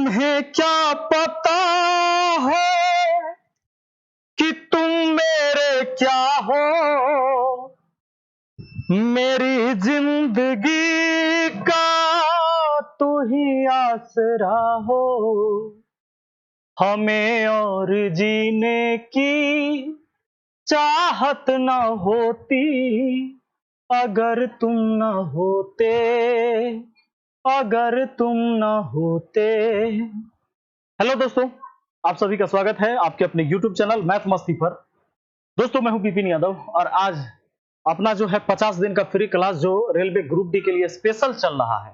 तुम्हें क्या पता है कि तुम मेरे क्या हो, मेरी जिंदगी का तू ही आसरा हो, हमें और जीने की चाहत न होती अगर तुम न होते, अगर तुम न होते। हेलो दोस्तों, आप सभी का स्वागत है आपके अपने YouTube चैनल मैथ मस्ती पर। दोस्तों मैं हूं विपिन यादव और आज अपना जो है 50 दिन का फ्री क्लास जो रेलवे ग्रुप डी के लिए स्पेशल चल रहा है,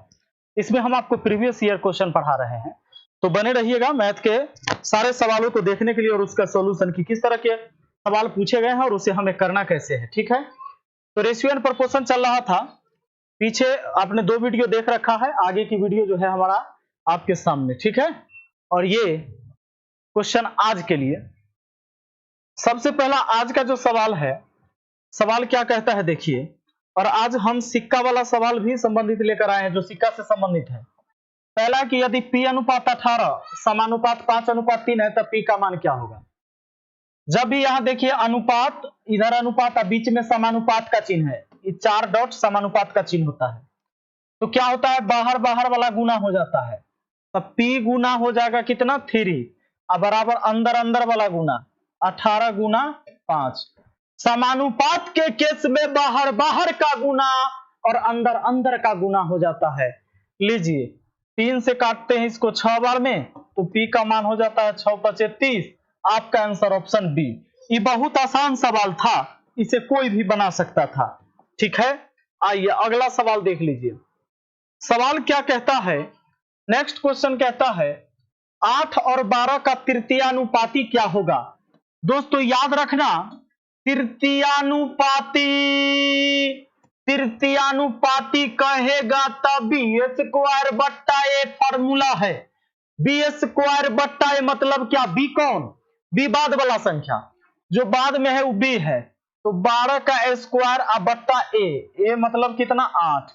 इसमें हम आपको प्रीवियस ईयर क्वेश्चन पढ़ा रहे हैं। तो बने रहिएगा मैथ के सारे सवालों को देखने के लिए और उसका सॉल्यूशन की किस तरह के सवाल पूछे गए हैं और उसे हमें करना कैसे है। ठीक है, तो रेशियो एंड प्रोपोर्शन चल रहा था, पीछे आपने 2 वीडियो देख रखा है, आगे की वीडियो जो है हमारा आपके सामने। ठीक है, और ये क्वेश्चन आज के लिए सबसे पहला आज का जो सवाल है, सवाल क्या कहता है देखिए। और आज हम सिक्का वाला सवाल भी संबंधित लेकर आए हैं जो सिक्का से संबंधित है। पहला कि यदि P अनुपात 18 समानुपात 5:3 है तब P का मान क्या होगा। जब भी यहां देखिए अनुपात, इधर अनुपात और बीच में समानुपात का चिन्ह है, ये 4 डॉट समानुपात का चिन्ह होता है, तो क्या होता है बाहर बाहर वाला गुना हो जाता है, तब P गुना हो जाएगा कितना 3 और बराबर अंदर अंदर वाला गुना 18 गुना 5। समानुपात के केस में बाहर बाहर का गुना और अंदर अंदर का गुना हो जाता है। लीजिए 3 से काटते हैं इसको 6 बार में, तो P का मान हो जाता है 6×5 = 30। आपका आंसर ऑप्शन बी। ये बहुत आसान सवाल था, इसे कोई भी बना सकता था। ठीक है, आइए अगला सवाल देख लीजिए। सवाल क्या कहता है, नेक्स्ट क्वेश्चन कहता है 8 और 12 का तृतीयानुपाती क्या होगा। दोस्तों याद रखना, तृतीयानुपाती कहेगा तब B² बट्टा ए फॉर्मूला है। B² मतलब क्या, B कौन, B बाद वाला संख्या, जो बाद में है वो B है, तो 12 का स्क्वायर बट्टा ए मतलब कितना 8।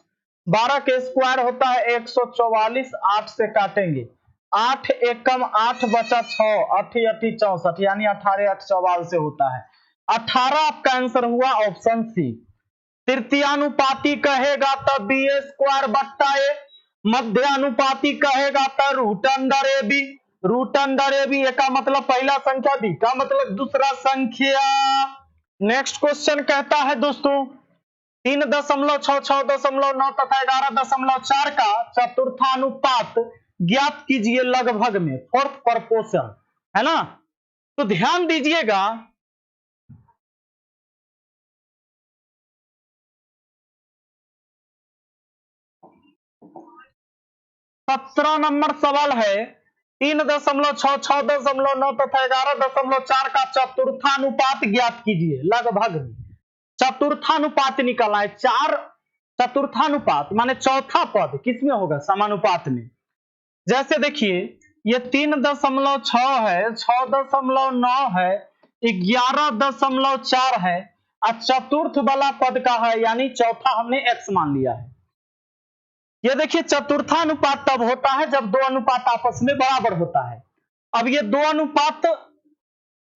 12 के स्क्वायर होता है 144, 8 से काटेंगे 8 एकम 8 बचा 6, 8 8 64, यानी 18 8 44 से होता है 18। आपका आंसर हुआ ऑप्शन सी। तृतीयानुपाती कहेगा तब B² बट्टा ए, मध्यानुपाती कहेगा तब √A/B। √A/B ए का मतलब पहला संख्या, B का मतलब दूसरा संख्या। नेक्स्ट क्वेश्चन कहता है दोस्तों 3.6, 6.9 तथा 11.4 का चतुर्थानुपात ज्ञात कीजिए लगभग में, फोर्थ प्रपोर्शन है ना। तो ध्यान दीजिएगा, सत्रह नंबर सवाल है 3.6, 6.9 तथा 11.4 का चतुर्थानुपात ज्ञात कीजिए लगभग में। चतुर्थानुपात निकालना है, 4 चतुर्थानुपात माने चौथा पद किसमें होगा, समानुपात में। जैसे देखिए ये 3.6 है, 6.9 है, 11.4 है और चतुर्थ वाला पद का है, यानी चौथा हमने x मान लिया है। ये देखिए चतुर्थानुपात तब होता है जब 2 अनुपात आपस में बराबर होता है। अब ये 2 अनुपात,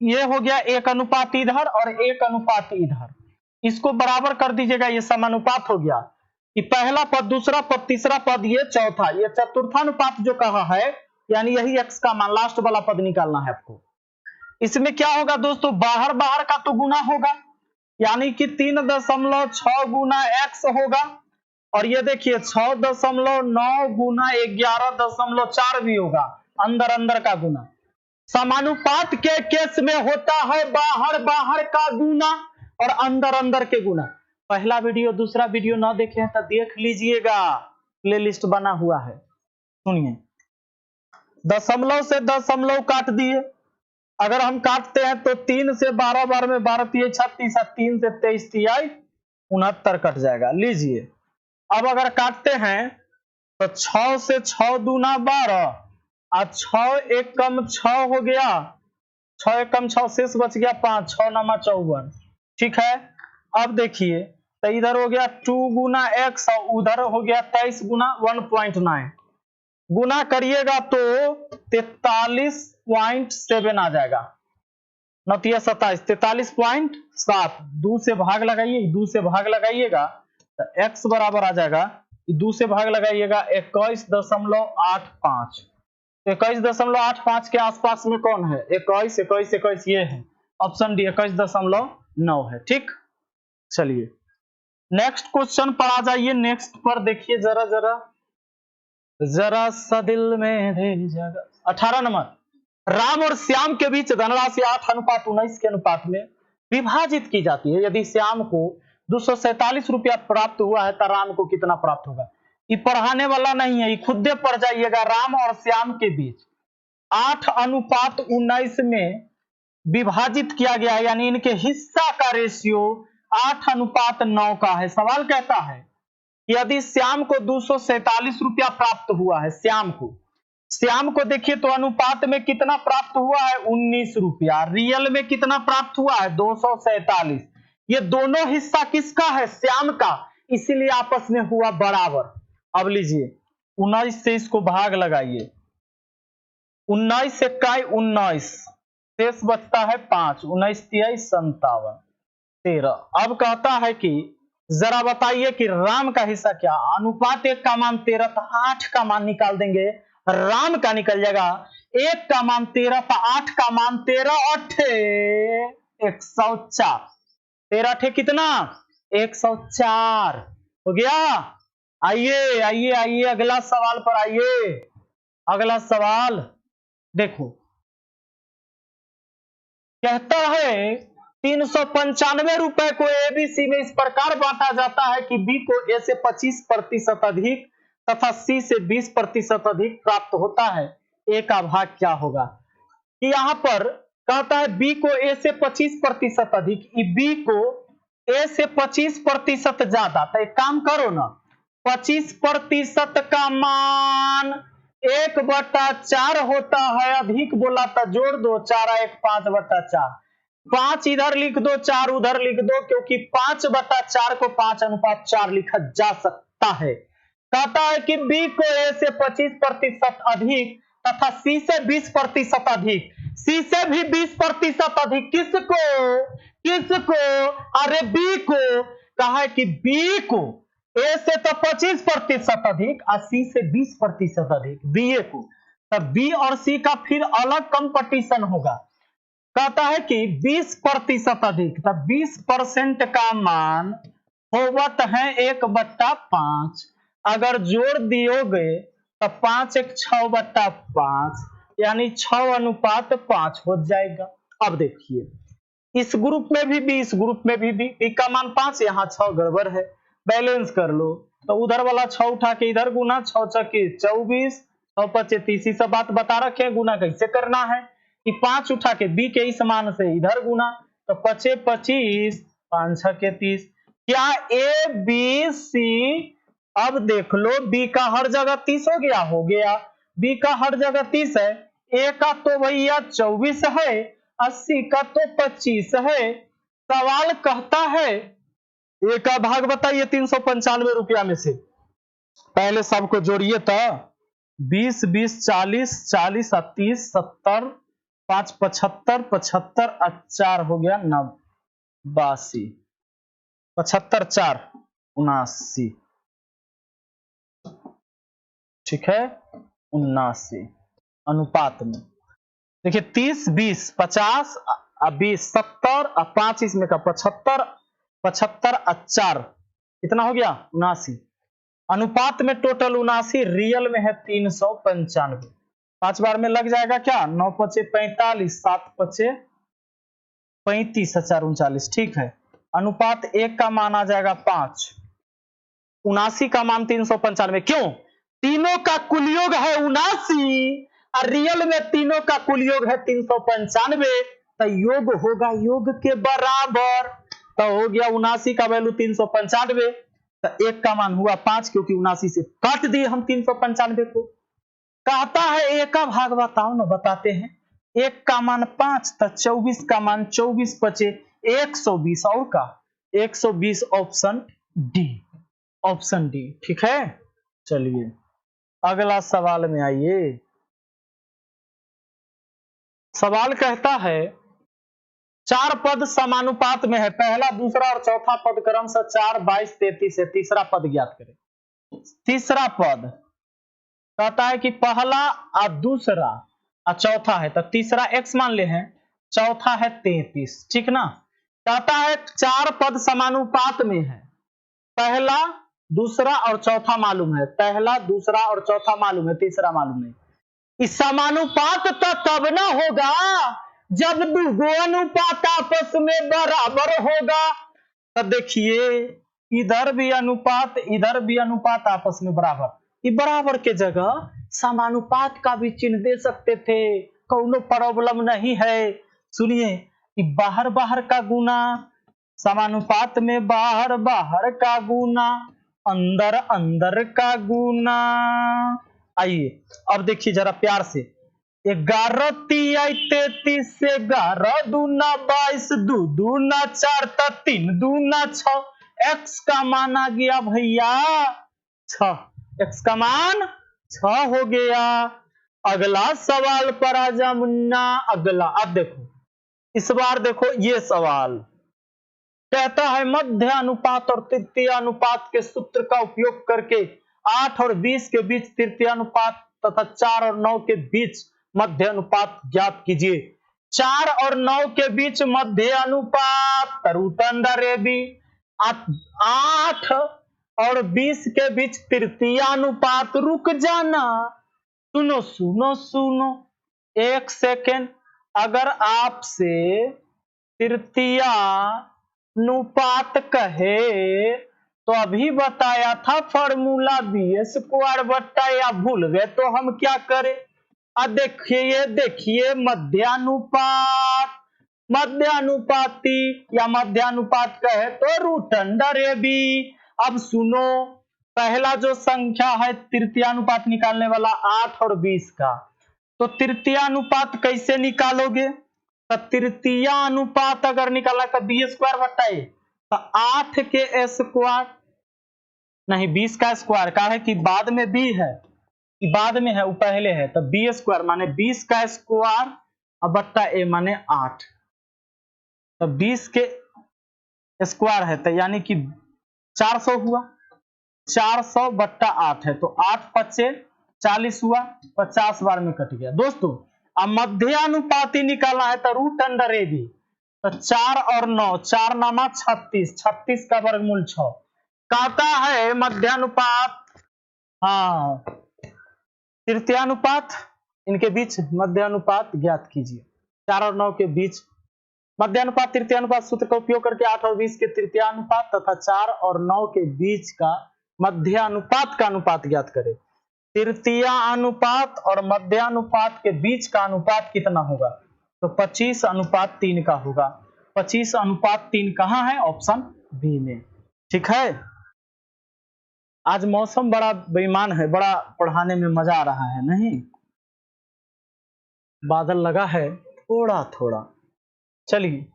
ये हो गया 1 अनुपात इधर और 1 अनुपात इधर, इसको बराबर कर दीजिएगा, ये समानुपात हो गया। कि पहला पद, दूसरा पद, तीसरा पद, ये चौथा, ये चतुर्थानुपात जो कहा है, यानी यही x का मान, लास्ट वाला पद निकालना है आपको। इसमें क्या होगा दोस्तों, बाहर बाहर का तो गुना होगा, यानी कि 3.6 गुना x होगा, और ये देखिए 6.9 गुना 11.4 भी होगा, अंदर अंदर का गुना। समानुपात के केस में होता है बाहर बाहर का गुना और अंदर अंदर के गुना। पहला वीडियो दूसरा वीडियो ना देखे हैं तो देख लीजिएगा, प्लेलिस्ट बना हुआ है। सुनिए, दशमलव से दशमलव काट दिए, अगर हम काटते हैं तो 3 से 12 बार में 12 × 36, 3 से 23 × 69 कट जाएगा। लीजिए अब अगर काटते हैं तो 6 से 6 दूना 12 और 6 एकम 6 हो गया, 6 एकम 6 शेष बच गया 5, 6 9 54। ठीक है, अब देखिए तो इधर हो गया 2 गुना x और उधर हो गया 23 गुना 1.9, गुना करिएगा तो 43.7 आ जाएगा। 9 27, 43.7, 2 से भाग लगाइए, 2 से भाग लगाइएगा तो x बराबर आ जाएगा, 2 से भाग लगाइएगा 21.85। 21.85 के आसपास में कौन है? 21, 21, 21 ये है, ऑप्शन डी 21.9 है। ठीक, चलिए नेक्स्ट क्वेश्चन पर आ जाइए। नेक्स्ट पर देखिए जरा सा दिल में दे जगह। 18 नंबर, राम और श्याम के बीच धनराशि 8:19 के अनुपात में विभाजित की जाती है। यदि श्याम को 247 रुपया प्राप्त हुआ है तो राम को कितना प्राप्त होगा? ये पढ़ाने वाला नहीं है, ये खुद दे पढ़ जाइएगा। राम और श्याम के बीच 8:19 में विभाजित किया गया है, यानी इनके हिस्सा का रेशियो 8:9 का है। सवाल कहता है कि यदि श्याम को 247 रुपया प्राप्त हुआ है, श्याम को देखिए तो अनुपात में कितना प्राप्त हुआ है? 19 रुपया। रियल में कितना प्राप्त हुआ है? 247। ये दोनों हिस्सा किसका है? श्याम का, इसीलिए आपस में हुआ बराबर। अब लीजिए 19 से इसको भाग लगाइए, 19 से 19, शेष बचता है 5, 19 23 57 13। अब कहता है कि जरा बताइए कि राम का हिस्सा क्या? अनुपात 1 का मान 13 तो 8 का मान निकाल देंगे, राम का निकल जाएगा। 1 का मान 13 तो 8 का मान 13 अठे 104, 13 अठे कितना? 104 हो गया। आइए आइए आइए अगला सवाल पर आइए। अगला सवाल देखो, कहता है 395 रुपए को एबीसी में इस प्रकार बांटा जाता है कि बी को ए से 25% अधिक तथा सी से 20% अधिक प्राप्त होता है। ए का भाग क्या होगा? कि यहां पर कहता है बी को ए से 25% अधिक, बी को ए से 25% ज्यादा। तो एक काम करो ना, 25% का मान 1/4 होता है, अधिक बोला तो जोड़ दो, 4 1 5/4, 5 इधर लिख दो, 4 उधर लिख दो, क्योंकि 5/4 को 5:4 लिखा जा सकता है। कहता है कि बी को ए से 25% अधिक तथा सी से 20% अधिक, सी से भी 20% अधिक। किसको? अरे बी को। कहा है कि बी को ए से तो 25% अधिक और सी से 20% अधिक, बी ए को। तब बी और सी का फिर अलग कंपटीशन होगा। कहता है कि 20% अधिक, तब 20% का मान होवत है 1/5। अगर जोड़ दियोगे तो 5 1 6/5, यानी 6:5 हो जाएगा। अब देखिए इस ग्रुप में भी बी, इस ग्रुप में भी बी का मान 5, यहाँ 6 गड़बड़ है, बैलेंस कर लो। तो उधर वाला 6 उठा के इधर गुना, 6 चौके 24, 6 पचे 30, सब बात बता रखे हैं गुना कैसे करना है। कि 5 उठा के बी के इस मान से इधर गुना, तो 5 25, 5 6 30। क्या ए बी सी? अब देख लो, बी का हर जगह 30 हो गया, बी का हर जगह 30 है। ए का तो भैया 24 है, 80 का तो 25 है। सवाल कहता है ए का भाग बताइए 395 रुपया में से। पहले सबको जोड़िए तो 20 20 40 40 30 70, 5 75 75 4 हो गया 89, 75 4 79, ठीक है 79 अनुपात में। देखिए 30 20 50 20 70 और 5 इसमें का 75 75 4 कितना हो गया 79। अनुपात में टोटल 79, रियल में है 395। 5 बार में लग जाएगा क्या? 9 पचे 45, 7 पचे 35, 4 39, ठीक है। अनुपात 1 का मान आ जाएगा 5, 79 का मान 395। क्यों? तीनों का कुल योग है 79 और रियल में तीनों का कुल योग है 395, तो योग होगा योग के बराबर। तो हो गया 79 का वैल्यू 395, तो 1 का मान हुआ 5, क्योंकि 79 से काट दिए हम 395 को। कहता है 1 का भाग बताओ ना, बताते हैं। 1 का मान 5, तो 24 का मान 24 पचे 120, और का 120, ऑप्शन डी, ऑप्शन डी, ठीक है। चलिए अगला सवाल में आइए। सवाल कहता है 4 पद समानुपात में है, पहला दूसरा और चौथा पद क्रमशः 4, 22, 33 है, तीसरा पद ज्ञात करें। तीसरा पद कहता है कि पहला और दूसरा और चौथा है, तो तीसरा x मान ले हैं, चौथा है 33, ठीक ना। कहता है 4 पद समानुपात में है, पहला दूसरा और चौथा मालूम है, पहला दूसरा और चौथा मालूम है, तीसरा मालूम नहीं। इस समानुपात तो तब ना होगा जब दो अनुपात आपस में बराबर होगा। तो देखिए इधर भी अनुपात इधर भी अनुपात आपस में बराबर, ये बराबर के जगह समानुपात का भी चिन्ह दे सकते थे, कोनो प्रॉब्लम नहीं है। सुनिए कि बाहर बाहर का गुना, समानुपात में बाहर बाहर का गुना, अंदर अंदर का गुना। आइए अब देखिए जरा प्यार से, 11 तिहाई 33 से 11 दूना 22, 2 दूना 4, 3 दूना 6, x का मान आ गया भैया 6, x का मान 6 हो गया। अगला सवाल पर आजा मुन्ना, अगला अब देखो, इस बार देखो ये सवाल कहता है मध्य अनुपात और तृतीय अनुपात के सूत्र का उपयोग करके 8 और 20 के बीच तृतीय अनुपात तथा 4 और 9 के बीच मध्य अनुपात ज्ञात कीजिए। 4 और 9 के बीच मध्य अनुपात रूट अंडर ए बी, 8 और 20 के बीच तृतीय अनुपात, रुक जाना, सुनो सुनो सुनो एक सेकेंड। अगर आपसे तृतीय अनुपात कहे तो अभी बताया था फॉर्मूला बी स्क्वायर बट्टा, या भूल गए तो हम क्या करें। देखिए मध्यानुपात, मध्यानुपाती या मध्यानुपात कहे तो रूट अंडर ए बी। अब सुनो, पहला जो संख्या है तृतीयानुपात निकालने वाला 8 और 20 का, तो तृतीयानुपात कैसे निकालोगे। तो तृतीय अनुपात अगर निकाला तो बी स्क्वायर बट्टा ए, तो 8 के स्क्वायर नहीं 20 का स्क्वायर का है कि बाद में बी है, बाद में है वो पहले है, तो बी स्क्वायर माने 20 का स्क्वायर और बट्टा ए माने 8, तो 20 के स्क्वायर है तो यानी कि 400 हुआ, 400 बट्टा 8 है तो 8 पच्चे 40 हुआ, 50 बार में कट गया। दोस्तों अब मध्यानुपाती निकालना है तो रूट अंडर ए बी, तो 4 और 9, 4 नामा 36, 36 का वर्गमूल 6। कहता है मध्यानुपात, हाँ तृतीयानुपात, इनके बीच मध्यानुपात ज्ञात कीजिए। 4 और 9 के बीच मध्यानुपात तृतीयानुपात सूत्र का उपयोग करके 8 और 20 के तृतीयानुपात तथा 4 और 9 के बीच का मध्यानुपात का अनुपात ज्ञात करें। तृतीय अनुपात और मध्यानुपात के बीच का अनुपात कितना होगा, तो 25:3 का होगा। 25:3 कहां है, ऑप्शन बी में, ठीक है। आज मौसम बड़ा बेईमान है, बड़ा पढ़ाने में मजा आ रहा है, नहीं बादल लगा है थोड़ा थोड़ा। चलिए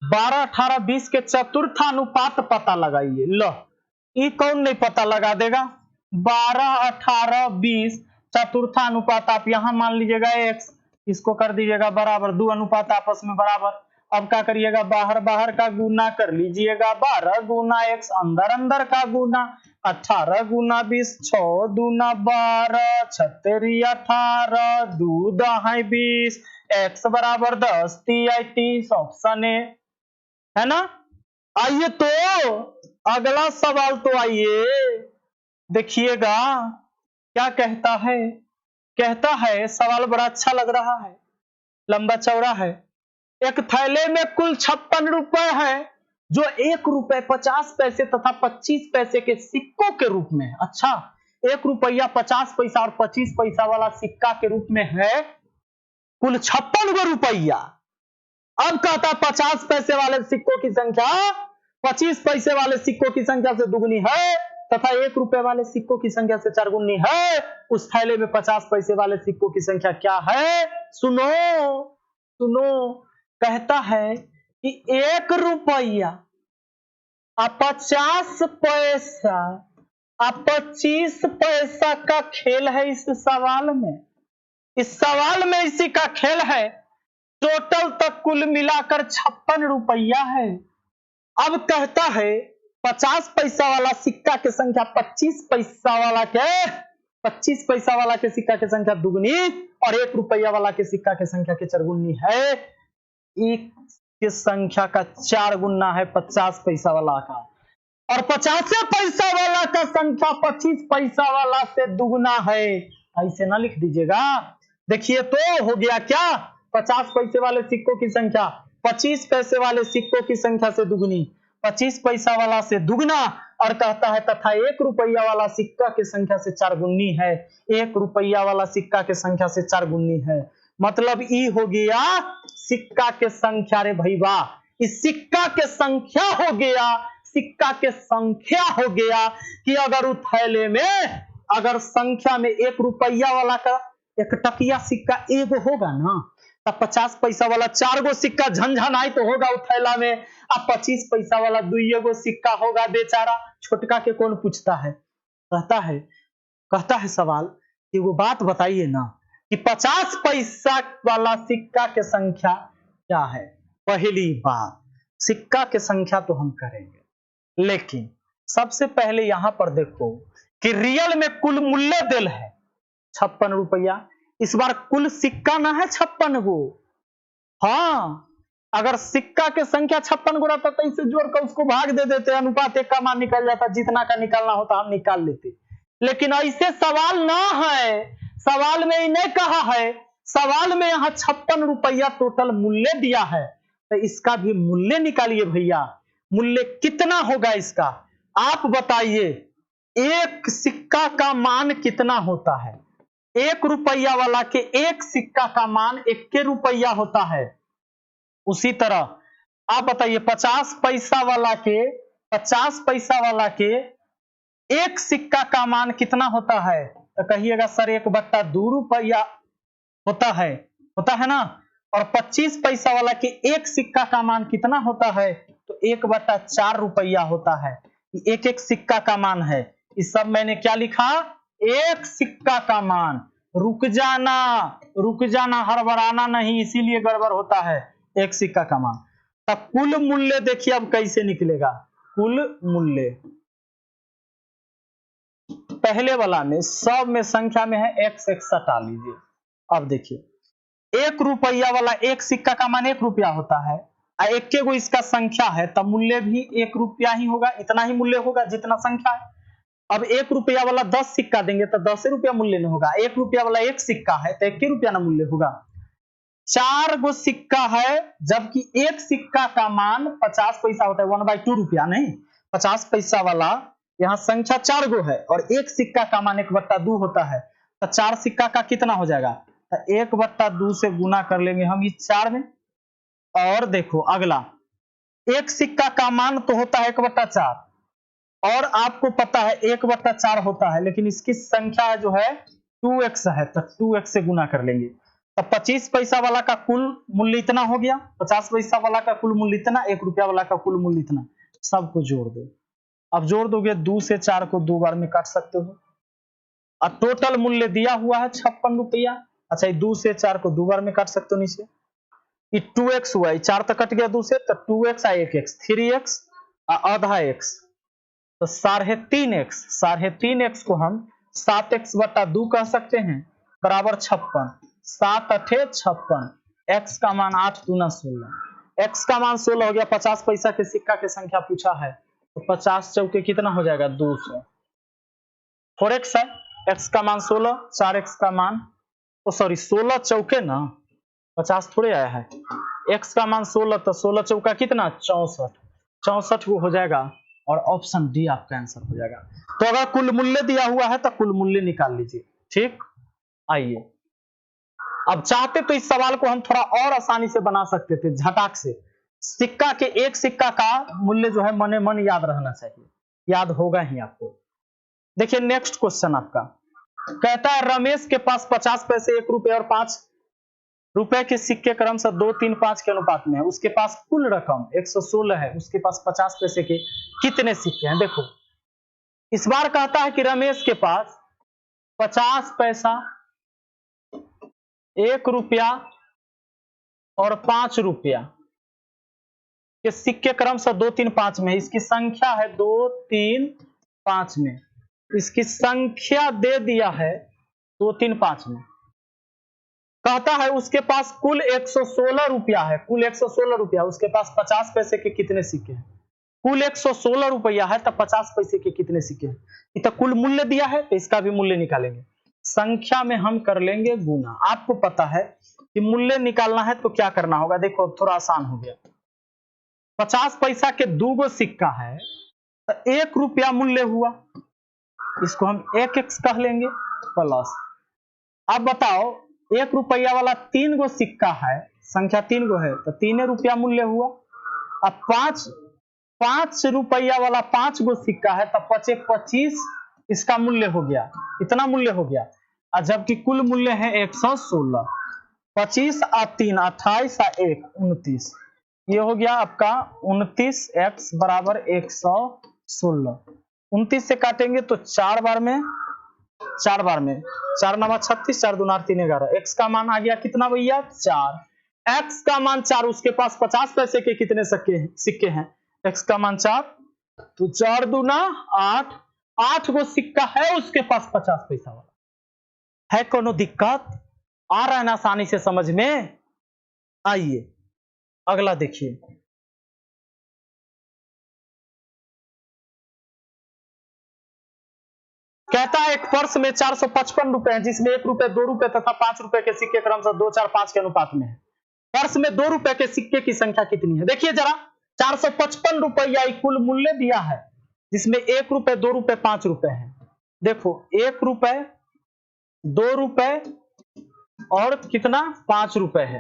12, 18, 20 के चतुर्थानुपात पता लगाइए। लो ये कौन नहीं पता लगा देगा, 12, 18, 20 चतुर्थानुपात आप यहां मान लीजिएगा x, इसको कर दीजिएगा बराबर, 2 अनुपात आपस में बराबर। अब क्या करिएगा, बाहर बाहर का गुना कर लीजिएगा, 12 गुना x, अंदर अंदर का गुना, 18 गुना 20, 6 दूना 12, 6 18, 2 दहाई 20, x बराबर 10 तिहाई 30, ऑप्शन ए है ना। आइए तो अगला सवाल तो आइए देखिएगा क्या कहता है। कहता है सवाल बड़ा अच्छा लग रहा है, लंबा चौड़ा है। एक थैले में कुल 56 रुपए है जो 1 रुपए 50 पैसे तथा 25 पैसे के सिक्कों के रूप में है। अच्छा 1 रुपया 50 पैसा और 25 पैसा वाला सिक्का के रूप में है कुल 56 गो रुपया। अब कहता 50 पैसे वाले सिक्कों की संख्या 25 पैसे वाले सिक्कों की संख्या से दुगुनी है तथा 1 रुपए वाले सिक्कों की संख्या से 4 गुनी है। उस थैले में 50 पैसे वाले सिक्कों की संख्या क्या है, सुनो सुनो। कहता है कि 1 रुपया और 50 पैसा अब 25 पैसा का खेल है इस सवाल में, इस सवाल में इसी का खेल है। टोटल तक कुल मिलाकर 56 रुपया है। अब कहता है 50 पैसा वाला सिक्का की संख्या 25 पैसा वाला के 25 पैसा वाला के सिक्का की संख्या दुगनी और 1 रुपया वाला के सिक्का की संख्या के चरगुनी है। एक की संख्या का 4 गुना है 50 पैसा वाला का, और 50 पैसा वाला का संख्या 25 पैसा वाला से दुगना है। ऐसे ना लिख दीजिएगा। देखिए तो हो गया क्या, 50 पैसे वाले सिक्कों की संख्या 25 पैसे वाले सिक्कों की संख्या से दुगनी, 25 पैसा वाला से दुगना, और कहता है तथा 1 रुपया वाला सिक्का की संख्या से 4 गुनी है। 1 रुपया वाला सिक्का की संख्या से 4 गुनी है, मतलब ई हो गया सिक्का के संख्या। रे भाई वाह, इस सिक्का के संख्या हो गया, सिक्का के संख्या हो गया कि अगर उस थैले में अगर संख्या में 1 रुपया वाला का एक टकिया सिक्का एगो होगा ना, तब 50 पैसा वाला 4 गो सिक्का झनझनाई तो होगा उस थैला में। अब 25 पैसा वाला 2 गो सिक्का होगा बेचारा, छोटका के कौन पूछता है। कहता है सवाल कि वो बात बताइए ना कि 50 पैसा वाला सिक्का की संख्या क्या है। पहली बात, सिक्का की संख्या तो हम करेंगे, लेकिन सबसे पहले यहां पर देखो कि रियल में कुल मूल्य दिल है 56 रुपया। इस बार कुल सिक्का ना है 56 गो। हाँ, अगर सिक्का की संख्या 56 गो रहता तो इसे जोड़कर उसको भाग दे देते, अनुपात 1 का मान निकल जाता, जितना का निकालना होता हम निकाल लेते। लेकिन ऐसे सवाल ना है, सवाल में इन्हें कहा है, सवाल में यहाँ 56 रुपया टोटल मूल्य दिया है, तो इसका भी मूल्य निकालिए भैया। मूल्य कितना होगा इसका, आप बताइए। एक सिक्का का मान कितना होता है, 1 रुपया वाला के एक सिक्का का मान 1 रुपया होता है। उसी तरह आप बताइए 50 पैसा वाला के एक सिक्का का मान कितना होता है, तो कहिएगा सर 1/2 रुपया होता है ना। और 25 पैसा वाला के एक सिक्का का मान कितना होता है, तो 1/4 रुपया होता है। एक एक सिक्का का मान है। इस सब मैंने क्या लिखा, एक सिक्का का मान। रुक जाना, हड़बड़ाना नहीं, इसीलिए गड़बड़ होता है। एक सिक्का का मान। तब कुल मूल्य देखिए अब कैसे निकलेगा। कुल मूल्य पहले वाला में सब में संख्या में है x हटा लीजिए। अब देखिए 1 रुपया वाला एक सिक्का का मान 1 रुपया होता है, और 1 गो इसका संख्या है, तब मूल्य भी 1 रुपया ही होगा, इतना ही मूल्य होगा जितना संख्या है। अब 1 रुपया वाला 10 सिक्का देंगे तो 10 रुपया मूल्य नहीं होगा। 1 रुपया वाला एक सिक्का है तो 1 रुपया ना मूल्य होगा। 4 गो सिक्का है, जबकि एक सिक्का का मान 50 पैसा होता है, 1/2 रुपया नहीं। 50 पैसा वाला यहाँ संख्या 4 गो है और एक सिक्का का मान 1/2 होता है, तो 4 सिक्का का कितना हो जाएगा, तो 1/2 से गुना कर लेंगे हम इस 4 में। और देखो अगला, एक सिक्का का मान तो होता है 1/4, और आपको पता है 1/4 होता है, लेकिन इसकी संख्या जो है 2x है, तो 2x से गुना कर लेंगे। तो 25 पैसा वाला का कुल मूल्य इतना हो गया, 50 पैसा वाला का कुल मूल्य इतना, 1 रुपया वाला का कुल मूल्य इतना। सबको जोड़ दो। अब जोड़ दोगे 2 से 4 को 2 बार में काट सकते हो। अब टोटल मूल्य दिया हुआ है 56 रुपया। अच्छा, 2 से 4 को 2 बार में काट सकते हो नीचे। ये 2x हुआ, 4 तक कट गया 2 से, तो 2x आ 1x, 3x आधा x, तो 3.5x। 3.5x को हम 7x/2 कह सकते हैं, बराबर 56। 7 8 56, x का मान 8 दूना 16, x का मान 16 हो गया। 50 पैसा के सिक्का की संख्या पूछा है, तो 50 चौके कितना हो जाएगा, 200। 4x है, x का मान 16, 4x का मान, तो सॉरी 16 चौके ना, 50 थोड़े आया है। x का मान 16, तो 16 चौका कितना, 64। 64 वो हो जाएगा, और ऑप्शन डी आपका आंसर हो जाएगा। तो अगर कुल मूल्य दिया हुआ है तो कुल मूल्य निकाल लीजिए। ठीक, आइए अब चाहते तो इस सवाल को हम थोड़ा और आसानी से बना सकते थे, झटाक से। सिक्का के एक सिक्का का मूल्य जो है मने मन याद रहना चाहिए, याद होगा ही आपको। देखिए नेक्स्ट क्वेश्चन आपका कहता है रमेश के पास 50 पैसे, 1 रुपये और 5 रुपए के सिक्के क्रम से 2 3 5 के अनुपात में है। उसके पास कुल रकम 116 है, उसके पास 50 पैसे के कितने सिक्के हैं। देखो इस बार कहता है कि रमेश के पास 50 पैसा, 1 रुपया और 5 रुपया के सिक्के क्रमशः 2, 3, 5 में, इसकी संख्या है 2, 3, 5 में, इसकी संख्या दे दिया है 2, 3, 5 में। कहता है उसके पास कुल 116 रुपया है, कुल 116 रुपया, उसके पास 50 पैसे के कितने सिक्के हैं? कुल 116 रुपया है तो 50 पैसे के कितने सिक्के हैं? ये तो कुल मूल्य दिया है तो इसका भी मूल्य निकालेंगे। संख्या में हम कर लेंगे गुना। आपको पता है कि मूल्य निकालना है तो क्या करना होगा, देखो अब थोड़ा आसान हो गया। 50 पैसा के 2 गो सिक्का है तो 1 रुपया मूल्य हुआ, इसको हम 1x कह लेंगे प्लस। अब बताओ 1 रुपया वाला 3 गो सिक्का है, संख्या 3 गो है तो 3 रुपया मूल्य हुआ। अब 5 रुपया वाला 5 गो सिक्का है तो 5 25 इसका मूल्य हो गया, इतना मूल्य हो गया। और जबकि कुल मूल्य है 116, 25 और 3 28 और 1 29, ये हो गया आपका 29x बराबर 116। 29 से काटेंगे तो 4 बार में 4 9 36, 4 दूना 3 11, x का मान आ गया कितना भैया 4। x का मान 4, उसके पास 50 पैसे के कितने सिक्के हैं? x का मान 4, तो 4 दूना 8, 8 गो सिक्का है उसके पास 50 पैसा वाला। है कोनो दिक्कत? आ रहा है ना आसानी से समझ में? आइए अगला देखिए। कहता है एक पर्स में 455 रुपए हैं जिसमें 1 रुपए, 2 रुपए तथा 5 रुपए के सिक्के क्रमशः 2, 4, 5 के अनुपात में है। पर्स में 2 रुपए के सिक्के की संख्या कितनी है? देखिए जरा, 455 रुपया कुल मूल्य दिया है जिसमें 1 रुपए, 2 रुपए, 5 रुपए है। देखो 1 रुपए, 2 रुपए और कितना 5 रुपए है।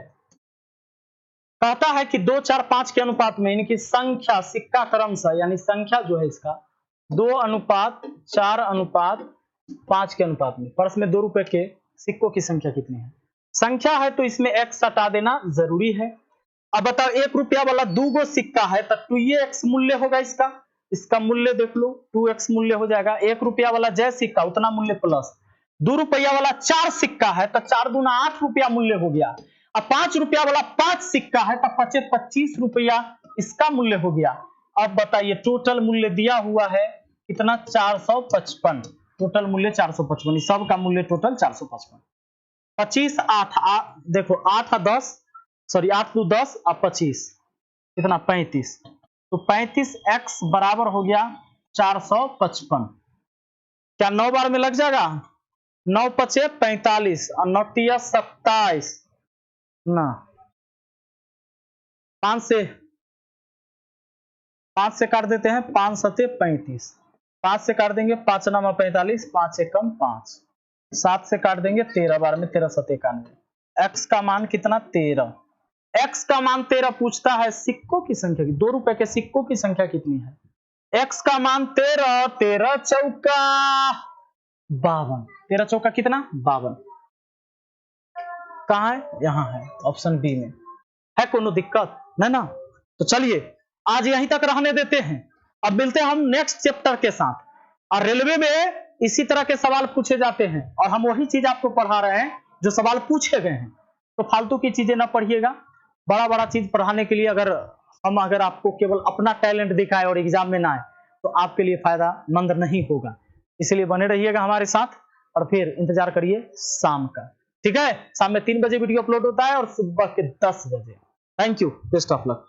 कहता है कि 2, 4, 5 के अनुपात में इनकी संख्या सिक्का क्रमशः, यानी संख्या जो है इसका 2 अनुपात 4 अनुपात 5 के अनुपात में। पर्स में 2 रुपए के सिक्कों की संख्या कितनी है? संख्या है तो इसमें x हटा देना जरूरी है। अब बताओ 1 रुपया वाला 2 गो सिक्का है तो 2x मूल्य होगा इसका, इसका मूल्य देख लो 2x मूल्य हो जाएगा। 1 रुपया वाला जय सिक्का उतना मूल्य प्लस 2 रुपया वाला 4 सिक्का है तो 4 दूना 8 रुपया मूल्य हो गया। अब 5 रुपया वाला 5 सिक्का है तो 25 रुपया इसका मूल्य हो गया। अब बताइए टोटल मूल्य दिया हुआ है कितना 455, टोटल मूल्य 455, सब का मूल्य टोटल 455। 25 8 देखो 8 10 सॉरी 8 2 10 और 25 कितना 35, तो 35x बराबर हो गया 455। क्या 9 बार में लग जाएगा? 9 पचे 45 और 9 तिया 27 ना, 5 से काट देते हैं, 5 सते 35, 5 से काट देंगे 5 9 45, 5 एकम 5, 7 से काट देंगे 13 बार में 13 सते 91। x का मान कितना 13, x का मान 13 पूछता है सिक्कों की संख्या की, 2 रुपए के सिक्कों की संख्या कितनी है? x का मान 13, 13 चौका 52, 13 चौका कितना 52। कहां है? यहां है ऑप्शन बी में। है कोनो दिक्कत नहीं ना? तो चलिए आज यहीं तक रहने देते हैं, अब मिलते हैं हम नेक्स्ट चैप्टर के साथ। और रेलवे में इसी तरह के सवाल पूछे जाते हैं और हम वही चीज आपको पढ़ा रहे हैं जो सवाल पूछे गए हैं, तो फालतू की चीजें ना पढ़िएगा। बड़ा बड़ा चीज पढ़ाने के लिए अगर आपको केवल अपना टैलेंट दिखाए और एग्जाम में ना आए तो आपके लिए फायदामंद नहीं होगा। इसलिए बने रहिएगा हमारे साथ और फिर इंतजार करिए शाम का। ठीक है, शाम में 3 बजे वीडियो अपलोड होता है और सुबह के 10 बजे। Thank you, best of luck.